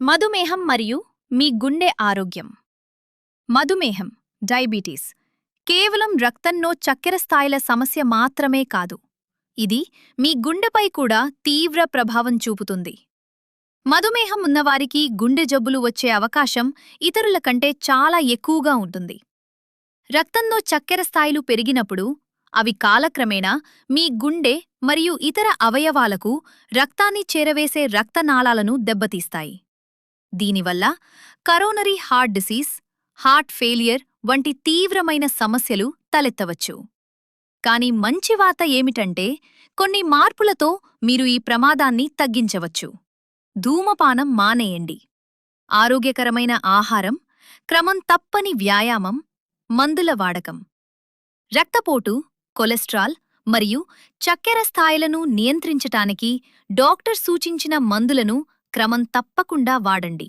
మధుమేహం మరియు మీ గుండె ఆరోగ్యం. మధుమేహం డయాబెటీస్ కేవలం రక్తంలో చక్కెర స్థాయిల సమస్య మాత్రమే కాదు, ఇది మీ గుండెపై కూడా తీవ్ర ప్రభావం చూపుతుంది. మధుమేహం ఉన్నవారికి గుండె జబ్బులు వచ్చే అవకాశం ఇతరుల కంటే చాలా ఎక్కువగా ఉంటుంది. రక్తంలో చక్కెర స్థాయిలు పెరిగినప్పుడు అవి కాలక్రమేణా మీ గుండె మరియు ఇతర అవయవాలకు రక్తాన్ని చేరవేసే రక్తనాళాలను దెబ్బతీస్తాయి. దీనివల్ల coronary heart disease, heart failure వంటి తీవ్రమైన సమస్యలు తలెత్తవచ్చు. కానీ మంచి వార్త ఏమిటంటే, కొన్ని మార్పులతో మీరు ఈ ప్రమాదాన్ని తగ్గించవచ్చు. ధూమపానం మానేయండి. ఆరోగ్యకరమైన ఆహారం, క్రమం తప్పని వ్యాయామం, మందుల వాడకం. రక్తపోటు, కొలెస్ట్రాల్ మరియు చక్కెర స్థాయిలను నియంత్రించటానికి డాక్టర్ సూచించిన మందులను క్రమం తప్పకుండా వాడండి.